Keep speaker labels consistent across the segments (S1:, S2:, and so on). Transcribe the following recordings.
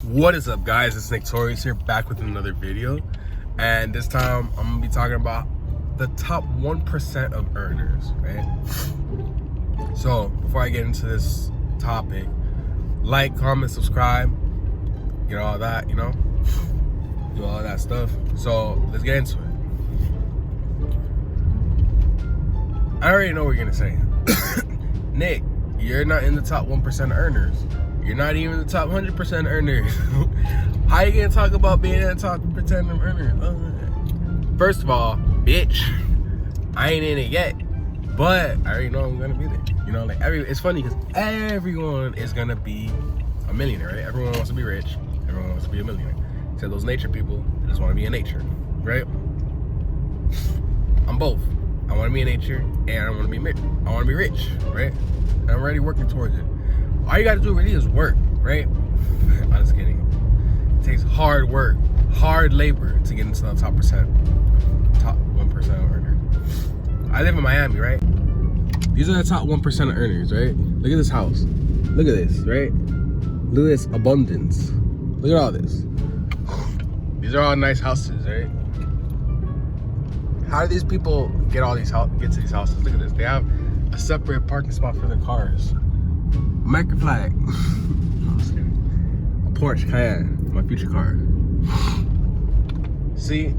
S1: What is up, guys? It's Torius here, back with another video, and this time I'm gonna be talking about the top 1% of earners, right? So before I get into this topic, like, comment, subscribe, get all that, you know, do all that stuff. So let's get into it. I already know what you're gonna say. Nick, you're not in the top 1% of earners. You're not even in the top 100% earners. How you gonna talk about being in the top 1% of earners? First of all, bitch, I ain't in it yet, but I already know I'm gonna be there. You know, like it's funny because everyone is gonna be a millionaire, right? Everyone wants to be rich. Everyone wants to be a millionaire. Except those nature people that just want to be in nature, right? I'm both. I want to be in nature and I want to be rich, right? And I'm already working towards it. All you gotta do really is work, right? I'm just kidding. It takes hard work, hard labor to get into the top 1% of earners. I live in Miami, right? These are the top 1% of earners, right? Look at this house. Look at this, right? Look at this abundance. Look at all this. These are all nice houses, right? How do these people get to these houses? Look at this. They have a separate parking spot for their cars. American flag. No, I'm just kidding. A Porsche Cayenne, my future car. See,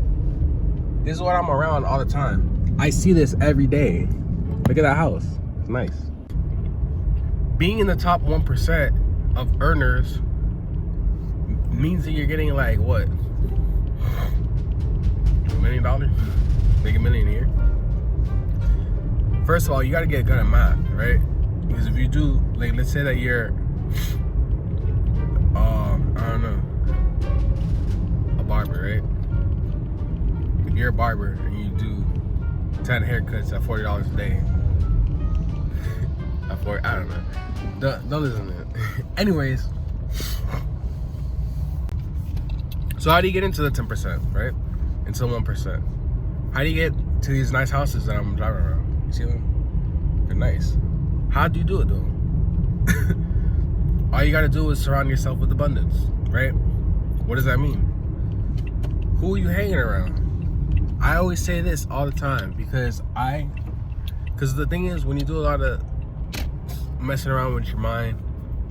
S1: this is what I'm around all the time. I see this every day. Look at that house. It's nice. Being in the top 1% of earners means that you're getting like what? $1 million? Make $1 million a year? First of all, you gotta get good at math, right? Because if you do, like, let's say that you're, I don't know, a barber, right? If you're a barber and you do 10 haircuts at $40 a day, I don't know. Don't listen to it. Anyways, so how do you get into the 10%, right? Into the 1%? How do you get to these nice houses that I'm driving around? You see them? They're nice. How do you do it though? All you gotta do is surround yourself with abundance, right? What does that mean? Who are you hanging around? I always say this all the time because the thing is, when you do a lot of messing around with your mind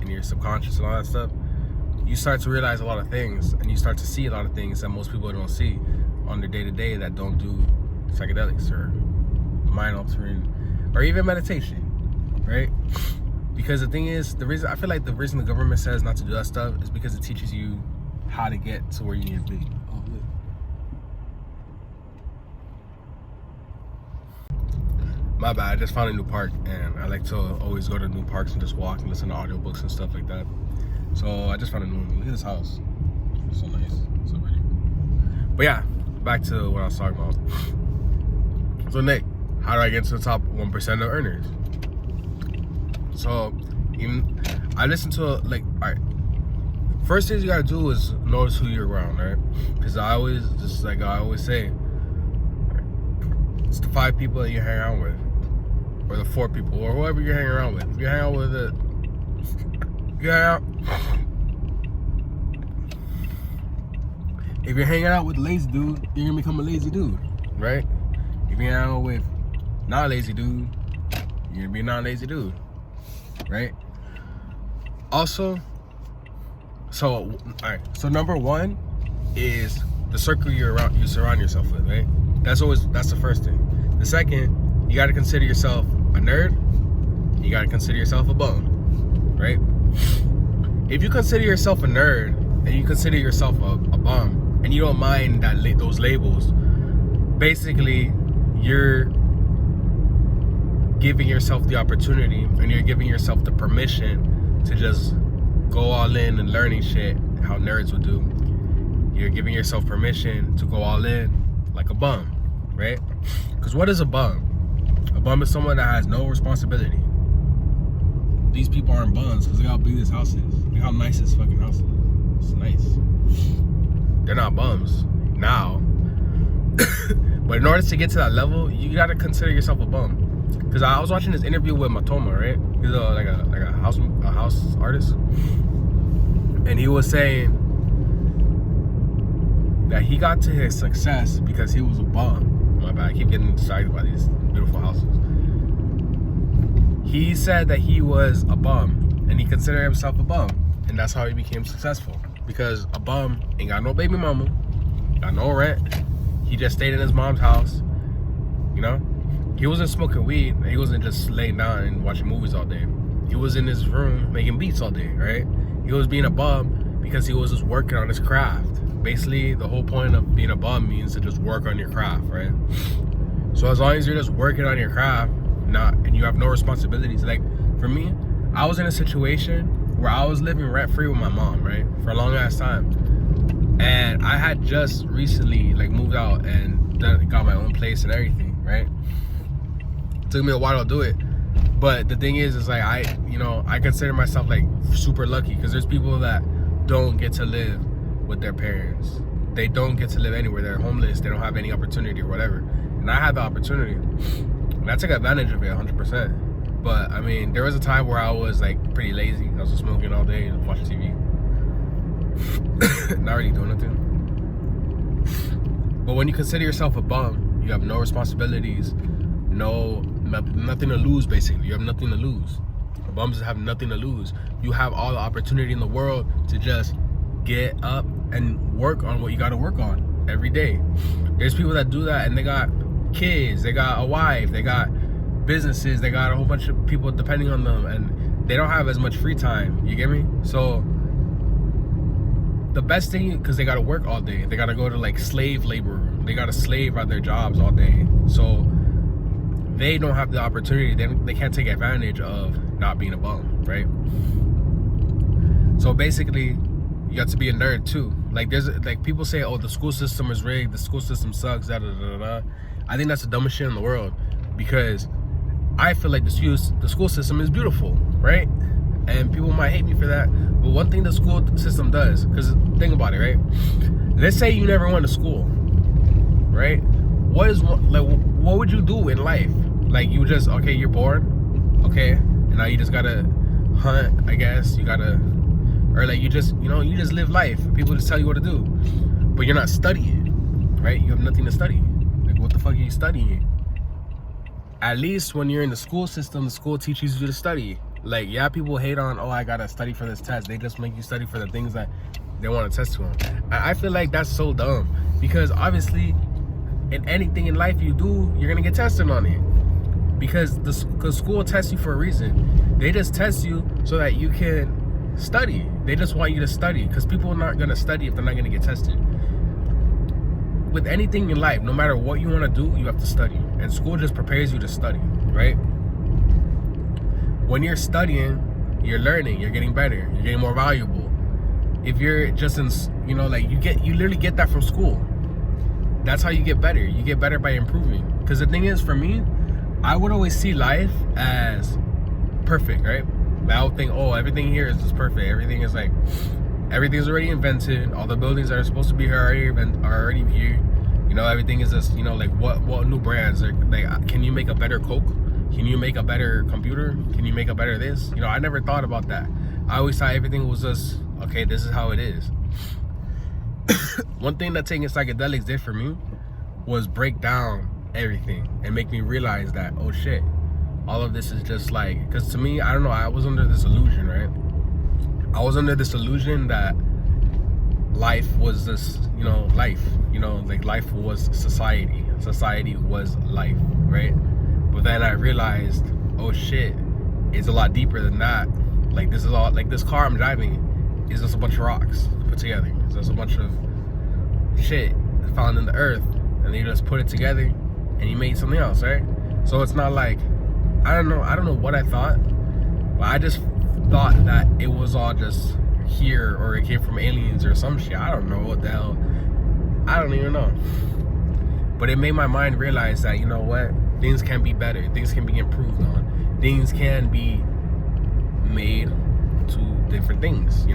S1: and your subconscious and all that stuff, you start to realize a lot of things, and you start to see a lot of things that most people don't see on their day-to-day that don't do psychedelics or mind altering or even meditation, right? Because the thing is, I feel like the reason the government says not to do that stuff is because it teaches you how to get to where you need to be. Oh, look. My bad, I just found a new park, and I like to always go to new parks and just walk and listen to audiobooks and stuff like that. So I just found a new one. Look at this house. It's so nice, so pretty. But yeah, back to what I was talking about. So Nick, how do I get to the top 1% of earners? So I listen to all right. First thing you gotta do is notice who you're around, right? Because I always say, it's the 5 people that you hang out with, or the 4 people, or whoever you're hanging around with. If you hang out with if you're hanging out with a lazy dude, you're gonna become a lazy dude, right? If you're hanging out with not a lazy dude, you're gonna be a non-lazy dude, right? Also, so number 1 is the circle you surround yourself with, right? That's the first thing. The second, you gotta consider yourself a nerd. You gotta consider yourself a bum, right? If you consider yourself a nerd and you consider yourself a bum, and you don't mind those labels, basically you're giving yourself the opportunity and you're giving yourself the permission to just go all in and learning shit how nerds would do. You're giving yourself permission to go all in like a bum, right? Because what is a bum? A bum is someone that has no responsibility. These people aren't bums because look how big this house is. Look how nice this fucking house is. It's nice. They're not bums now. But in order to get to that level, you gotta consider yourself a bum. Because I was watching this interview with Matoma, right? He's like a house artist. And he was saying that he got to his success because he was a bum. My bad, I keep getting distracted by these beautiful houses. He said that he was a bum, and he considered himself a bum, and that's how he became successful. Because a bum ain't got no baby mama, got no rent. He just stayed in his mom's house, you know? He wasn't smoking weed. He wasn't just laying down and watching movies all day. He was in his room making beats all day, right? He was being a bum because he was just working on his craft. Basically, the whole point of being a bum means to just work on your craft, right? So as long as you're just working on your craft, and you have no responsibilities. Like, for me, I was in a situation where I was living rent-free with my mom, right? For a long ass time. And I had just recently, like, moved out and got my own place and everything, right? It took me a while to do it. But the thing is like, I consider myself, like, super lucky, because there's people that don't get to live with their parents. They don't get to live anywhere. They're homeless. They don't have any opportunity or whatever. And I had the opportunity. And I took advantage of it 100%. But, I mean, there was a time where I was, like, pretty lazy. I was just smoking all day and watching TV. Not really doing nothing. But when you consider yourself a bum, you have no responsibilities, nothing to lose, basically. You have nothing to lose. Bums have nothing to lose. You have all the opportunity in the world to just get up and work on what you got to work on every day. There's people that do that and they got kids, they got a wife, they got businesses, they got a whole bunch of people depending on them, and they don't have as much free time. You get me? So the best thing, because they got to work all day, they got to go to, like, slave labor, they got to slave at their jobs all day, so they don't have the opportunity, they can't take advantage of not being a bum, right? So basically, you got to be a nerd too. Like, there's, like, people say, oh, the school system is rigged, the school system sucks, da da da da. I think that's the dumbest shit in the world, because I feel like the school system is beautiful, right? And people might hate me for that, but one thing the school system does, because think about it, right? Let's say you never went to school, right? What would you do in life? Like, you just, okay, you're born, okay, and now you just gotta hunt, I guess. You gotta, or like, you just live life. People just tell you what to do, but you're not studying, right? You have nothing to study. Like, what the fuck are you studying? At least when you're in the school system, the school teaches you to study. Like, yeah, people hate on, oh, I gotta study for this test. They just make you study for the things that they want to test you on. I feel like that's so dumb, because obviously in anything in life you do, you're gonna get tested on it, because school tests you for a reason. They just test you so that you can study. They just want you to study, because people are not gonna study if they're not gonna get tested. With anything in life, no matter what you want to do, you have to study, and school just prepares you to study, right? When you're studying, you're learning, you're getting better, you're getting more valuable. If you're just in, like, you literally get that from school. That's how you get better. You get better by improving. Because the thing is, for me, I would always see life as perfect, right? I would think, oh, everything here is just perfect. Everything is like, everything's already invented. All the buildings that are supposed to be here are already here. Everything is just, like, what new brands are, like, can you make a better Coke? Can you make a better computer? Can you make a better this? I never thought about that. I always thought everything was just, okay, this is how it is. One thing that taking psychedelics did for me was break down everything and make me realize that, oh shit, all of this is just like, because to me, I don't know, I was under this illusion, right? I was under this illusion that life was just, life, like life was society. Society was life, right? But then I realized, oh shit, it's a lot deeper than that. Like, this is all, like, this car I'm driving is just a bunch of rocks put together. It's just a bunch of shit found in the earth, and you just put it together and you made something else, right? So it's not like, I don't know what I thought, but I just thought that it was all just here, or it came from aliens or some shit. I don't know what the hell. I don't even know. But it made my mind realize that, you know what? Things can be better. Things can be improved on. Things can be made to different things,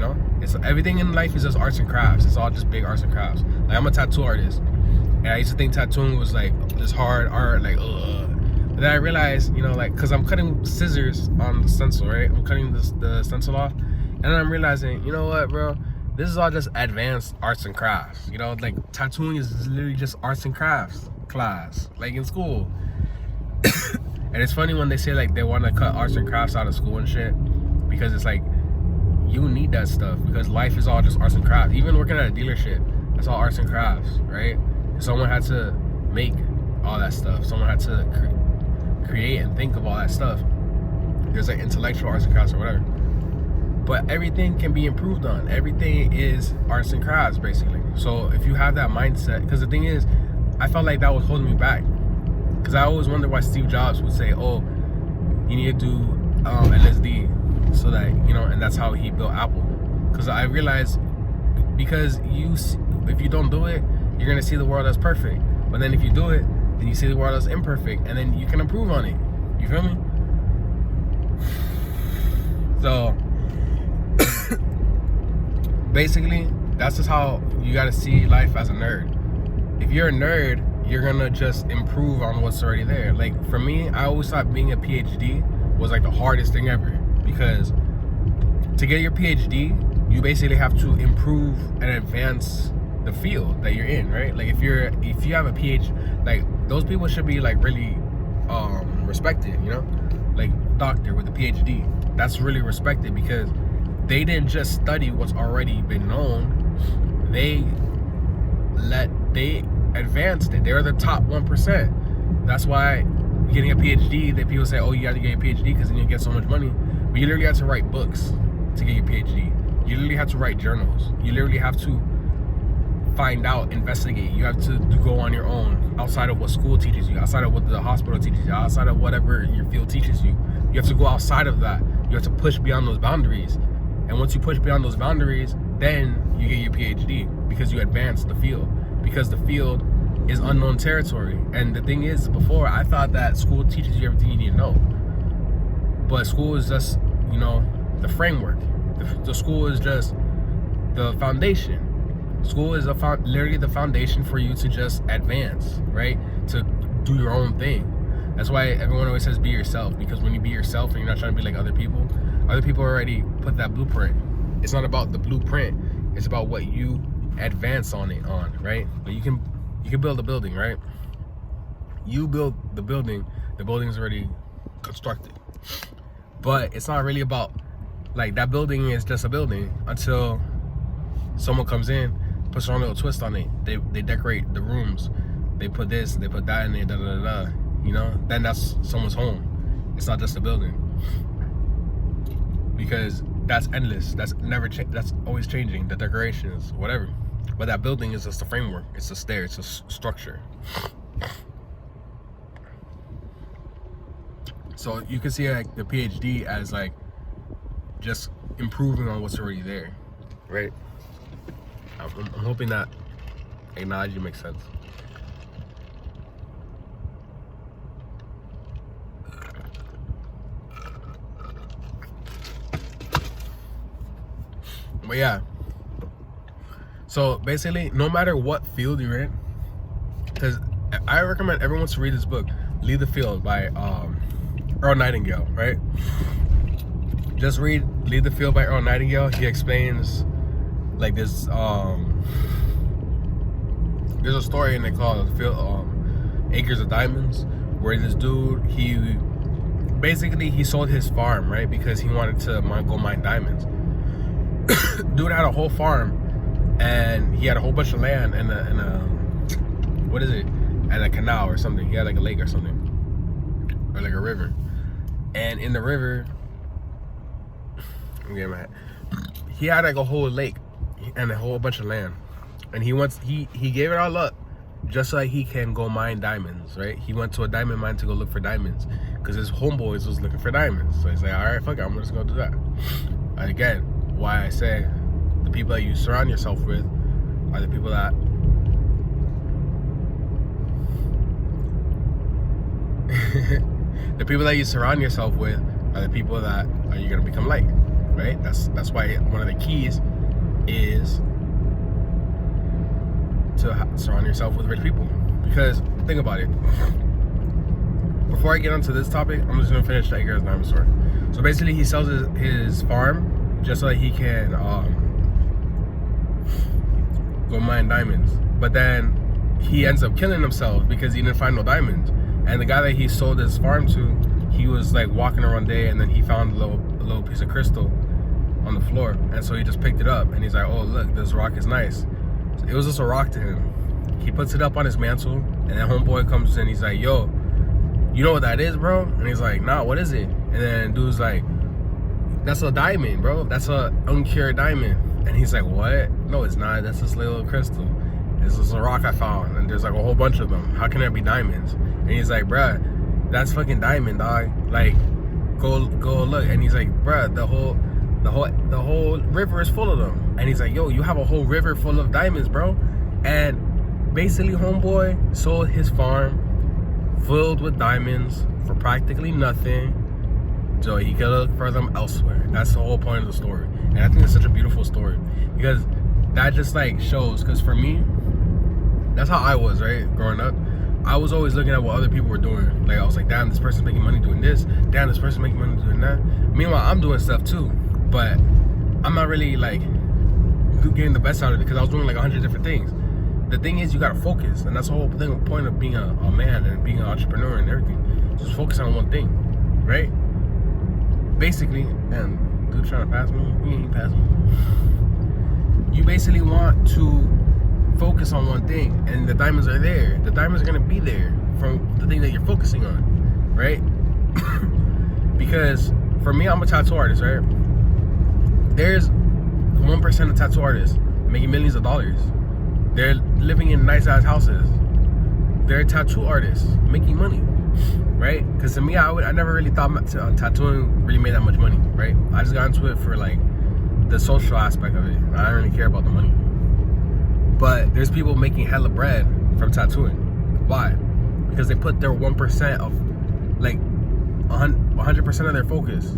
S1: It's everything in life is just arts and crafts. It's all just big arts and crafts. Like, I'm a tattoo artist, and I used to think tattooing was like this hard art, like, ugh. But then I realized, like, because I'm cutting scissors on the stencil, right? I'm cutting the stencil off, and then I'm realizing, you know what, bro? This is all just advanced arts and crafts. You know, like tattooing is literally just arts and crafts class, like in school. And it's funny when they say like they want to cut arts and crafts out of school and shit, because it's like you need that stuff, because life is all just arts and crafts. Even working at a dealership, that's all arts and crafts, right? Someone had to make all that stuff. Someone had to create and think of all that stuff. There's like intellectual arts and crafts or whatever. But everything can be improved on. Everything is arts and crafts, basically. So if you have that mindset, because the thing is, I felt like that was holding me back. Because I always wondered why Steve Jobs would say, oh, you need to do LSD, so that, you know, and that's how he built Apple. Because I realized, because if you don't do it, you're going to see the world as perfect. But then if you do it, then you see the world as imperfect, and then you can improve on it. You feel me? So basically, that's just how you gotta see life as a nerd. If you're a nerd, you're gonna just improve on what's already there. Like for me, I always thought being a PhD was like the hardest thing ever, because to get your PhD, you basically have to improve and advance the field that you're in, right? Like if you have a PhD, like those people should be like really respected, you know? Like doctor with a PhD, that's really respected, because they didn't just study what's already been known, they advanced it. They're the top 1%. That's why getting a PhD, that people say, oh, you got to get a PhD because then you get so much money. But you literally have to write books to get your PhD. You literally have to write journals. You literally have to find out, investigate. You have to go on your own, outside of what school teaches you, outside of what the hospital teaches you, outside of whatever your field teaches you. You have to go outside of that. You have to push beyond those boundaries. And once you push beyond those boundaries, then you get your PhD, because you advance the field, because the field is unknown territory. And the thing is, before, I thought that school teaches you everything you need to know. But school is just, you know, the framework. The school is just the foundation. School is literally the foundation for you to just advance, right? To do your own thing. That's why everyone always says be yourself, because when you be yourself and you're not trying to be like other people already put that blueprint. It's not about the blueprint, it's about what you advance on, right? But you can build a building, right? You build the building is already constructed. But it's not really about, like, that building is just a building until someone comes in, puts their own little twist on it. They decorate the rooms, they put this, they put that in there, da. You know, then that's someone's home. It's not just a building, because that's endless. That's never that's always changing. The decorations, whatever. But that building is just a framework. It's a stair. It's a structure. So you can see like the PhD as like just improving on what's already there, right? I'm hoping that analogy makes sense. But yeah, so basically, no matter what field you're in, because I recommend everyone to read this book, Leave the Field by Earl Nightingale, right? Just read Leave the Field by Earl Nightingale. He explains like this, there's a story in it called Acres of Diamonds, where this dude, he sold his farm, right? Because he wanted to go mine diamonds. Dude had a whole farm, and he had a whole bunch of land and a canal or something. He had like a lake or something, or like a river. And in the river, he had like a whole lake and a whole bunch of land. And he gave it all up just so that he can go mine diamonds, right? He went to a diamond mine to go look for diamonds, because his homeboys was looking for diamonds. So he's like, all right, fuck it, I'm just gonna do that. And again, why I say the people that you surround yourself with are the people that the people that you surround yourself with are the people that you're gonna become like, right? That's why one of the keys is to surround yourself with rich people. Because think about it. Before I get onto this topic, I'm just gonna finish the Acres of Diamonds story. So basically, he sells his farm just so that he can go mine diamonds. But then he ends up killing himself because he didn't find no diamonds. And the guy that he sold his farm to, he was like walking around one day, and then he found a little piece of crystal on the floor, and so he just picked it up, and he's like, oh look, this rock is nice. So it was just a rock to him. He puts it up on his mantle, and then homeboy comes in, he's like, yo, you know what that is, bro? And he's like, nah, what is it? And then dude's like, that's a diamond, bro. That's a uncured diamond. And he's like, what? No, it's not. That's this little crystal. This is a rock I found, and there's like a whole bunch of them. How can there be diamonds? And he's like, bruh, that's fucking diamond, dog. Like, go look. And he's like, bruh, the whole river is full of them. And he's like, yo, you have a whole river full of diamonds, bro. And basically, homeboy sold his farm filled with diamonds for practically nothing, so he could look for them elsewhere. That's the whole point of the story. And I think it's such a beautiful story, because that just like shows, because for me, that's how I was, right? Growing up, I was always looking at what other people were doing. Like, I was like, damn, this person's making money doing this. Damn, this person's making money doing that. Meanwhile, I'm doing stuff too, but I'm not really like getting the best out of it, because I was doing like 100 different things. The thing is, you gotta focus, and that's the whole point of being a man and being an entrepreneur and everything. Just focus on one thing, right? Basically, and dude trying to pass me, he ain't passing me. You basically want to focus on one thing, and the diamonds are there. The diamonds are gonna be there from the thing that you're focusing on, right? Because for me, I'm a tattoo artist, right? There's 1% of tattoo artists making millions of dollars. They're living in nice ass houses. They're tattoo artists making money, right? Because to me, I never really thought tattooing really made that much money, right? I just got into it for like the social aspect of it. I don't really care about the money. But there's people making hella bread from tattooing. Why? Because they put their 1% of, like, 100% of their focus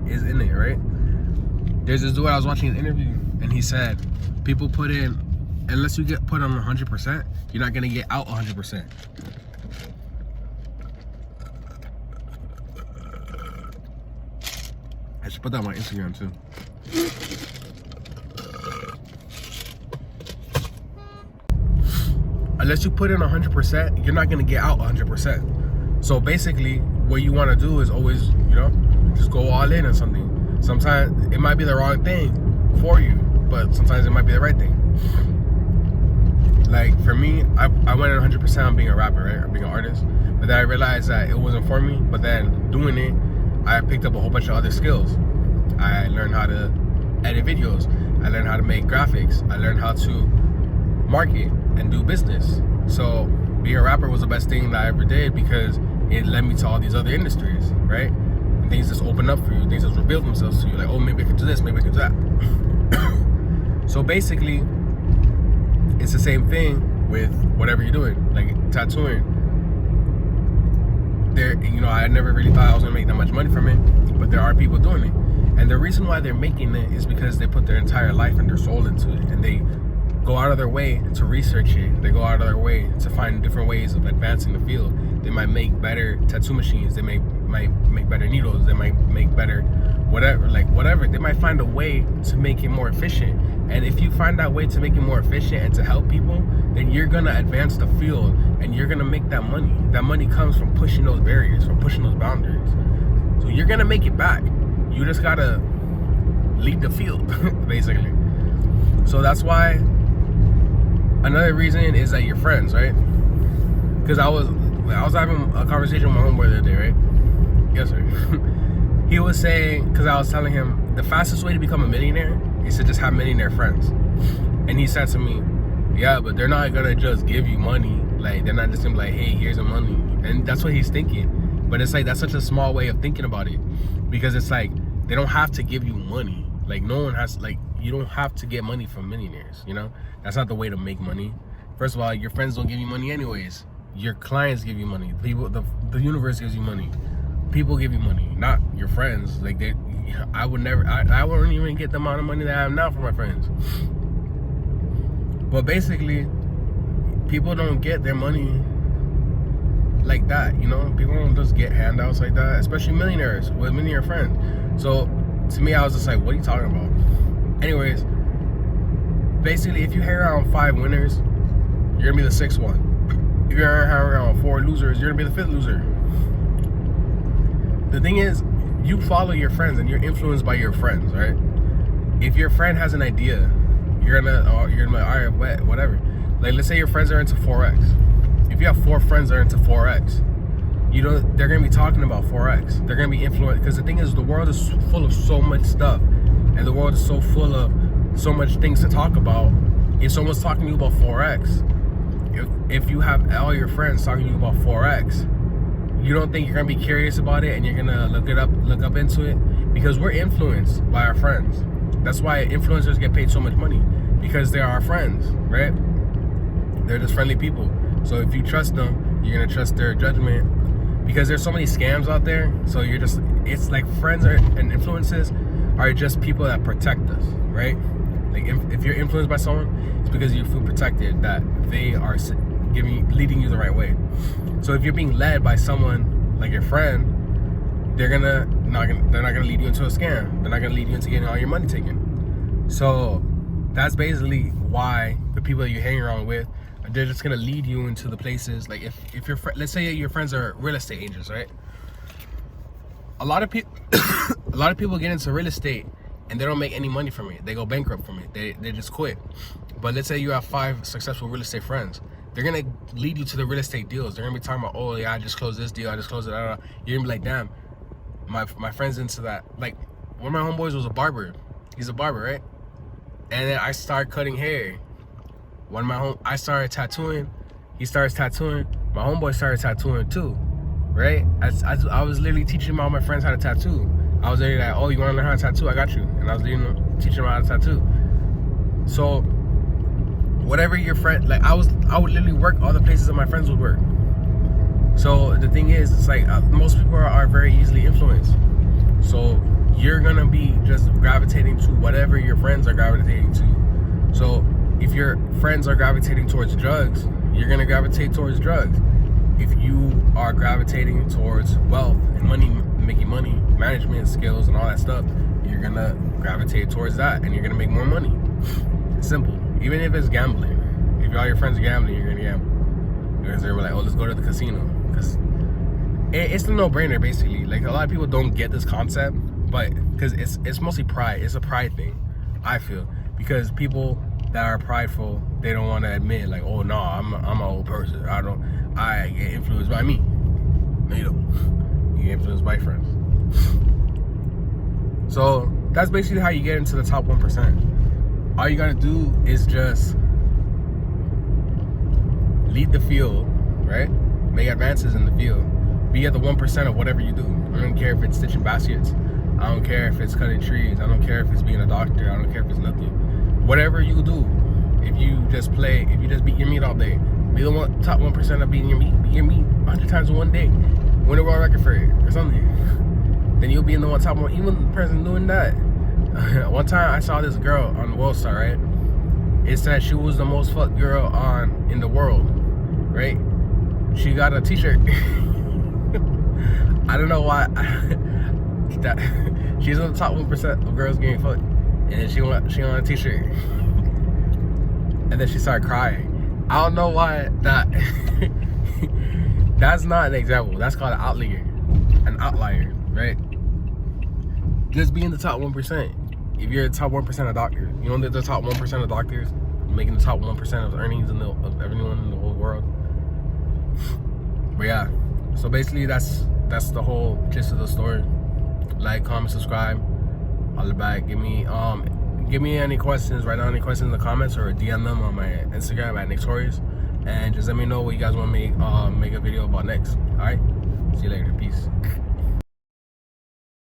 S1: is in it, right? There's this dude I was watching his interview, and he said, people put in, unless you get put on 100%, you're not gonna get out 100%. I should put that on my Instagram too. Unless you put in 100%, you're not gonna get out 100%. So basically, what you wanna do is always, you know, just go all in on something. Sometimes it might be the wrong thing for you, but sometimes it might be the right thing. Like for me, I went 100% on being a rapper, right, or being an artist. But then I realized that it wasn't for me. But then doing it, I picked up a whole bunch of other skills. I learned how to edit videos. I learned how to make graphics. I learned how to market and do business. So being a rapper was the best thing that I ever did, because it led me to all these other industries, right? And things just open up for you. Things just reveal themselves to you. Like, oh, maybe I can do this. Maybe I can do that. So basically, it's the same thing with whatever you're doing, like tattooing. There, you know, I never really thought I was gonna make that much money from it, but there are people doing it, and the reason why they're making it is because they put their entire life and their soul into it, and they go out of their way to research it. They go out of their way to find different ways of advancing the field. They might make better tattoo machines. They might make better needles. They might make better whatever. They might find a way to make it more efficient. And if you find that way to make it more efficient and to help people, then you're gonna advance the field and you're gonna make that money. That money comes from pushing those barriers, from pushing those boundaries. So you're gonna make it back. You just gotta lead the field, basically. So that's why another reason is that you're friends, right? Because I was having a conversation with my homeboy the other day, right? Yes, sir. He was saying, because I was telling him the fastest way to become a millionaire is to just have millionaire friends. And he said to me, yeah, but they're not gonna just give you money. Like, they're not just gonna be like, hey, here's the money. And that's what he's thinking. But it's like, that's such a small way of thinking about it. Because it's like, they don't have to give you money. Like, no one has, like, you don't have to get money from millionaires, you know? That's not the way to make money. First of all, your friends don't give you money anyways. Your clients give you money. People, the universe gives you money. People give you money, not your friends. Like, I wouldn't even get the amount of money that I have now for my friends. But basically, people don't get their money like that, you know? People don't just get handouts like that, especially millionaires with millionaire friends. So to me, I was just like, what are you talking about? Anyways, basically, if you hang around 5 winners, you're gonna be the 6th one. If you're hanging around 4 losers, you're gonna be the 5th loser. The thing is, you follow your friends and you're influenced by your friends, right? If your friend has an idea, you're gonna be like, all right, whatever. Like, let's say your friends are into Forex. If you have 4 friends that are into Forex, they're gonna be talking about Forex. They're gonna be influenced, because the thing is, the world is full of so much stuff, and the world is so full of so much things to talk about. If someone's talking to you about Forex, if you have all your friends talking to you about Forex, you don't think you're gonna be curious about it and you're gonna look up into it? Because we're influenced by our friends. That's why influencers get paid so much money, because they're our friends, right? They're just friendly people. So if you trust them, you're gonna trust their judgment, because there's so many scams out there. So it's like friends and influences are just people that protect us, right? Like if you're influenced by someone, it's because you feel protected that they are leading you the right way. So if you're being led by someone like your friend, they're not gonna lead you into a scam. They're not gonna lead you into getting all your money taken. So that's basically why the people that you hang around with, they're just gonna lead you into the places. Like if your let's say your friends are real estate agents, right? A lot of people get into real estate and they don't make any money from it. They go bankrupt from it. They just quit. But let's say you have 5 successful real estate friends. They're gonna lead you to the real estate deals. They're gonna be talking about, oh yeah, I just closed this deal, I just closed it. You're gonna be like, damn, my friend's into that. Like, one of my homeboys was a barber. He's a barber, right? And then I started cutting hair. I started tattooing. He starts tattooing. My homeboy started tattooing too, right? I was literally teaching all my friends how to tattoo. I was literally like, oh, you wanna learn how to tattoo? I got you. And I was teaching them how to tattoo. So whatever your friend, like I would literally work all the places that my friends would work. So the thing is, it's like most people are very easily influenced. So you're gonna be just gravitating to whatever your friends are gravitating to. So if your friends are gravitating towards drugs, you're gonna gravitate towards drugs. If you are gravitating towards wealth and money, making money, management skills and all that stuff, you're gonna gravitate towards that and you're gonna make more money. It's simple. Even if it's gambling, if all your friends are gambling, you're gonna gamble. Because they're like, oh, let's go to the casino. Because it's a no-brainer, basically. Like, a lot of people don't get this concept, but because it's mostly pride. It's a pride thing, I feel. Because people that are prideful, they don't want to admit, like, oh no, I'm an old person. I get influenced by me. No, you don't. You get influenced by friends. So that's basically how you get into the top 1%. All you gotta do is just lead the field, right? Make advances in the field. Be at the 1% of whatever you do. I don't care if it's stitching baskets. I don't care if it's cutting trees. I don't care if it's being a doctor. I don't care if it's nothing. Whatever you do, if you just beat your meat all day, be the top 1% of beating your meat. Beat your meat 100 times in one day. Win a world record for it or something. Then you'll be in the top 1. Even the person doing that. One time I saw this girl on the World Star, right? It said she was the most fucked girl in the world, right? She got a t-shirt. I don't know why. She's in the top 1% of girls getting fucked. And then she on a t-shirt. And then she started crying. I don't know why that. That's not an example. That's called an outlier, right? Just be in the top 1%. If you're the top 1% of doctors, you know the top 1% of doctors making the top 1% of earnings of everyone in the whole world. But yeah, so basically that's the whole gist of the story. Like, comment, subscribe, holla back. Give me any questions. Write down any questions in the comments or DM them on my Instagram at Torius, and just let me know what you guys want to make a video about next. All right, see you later. Peace.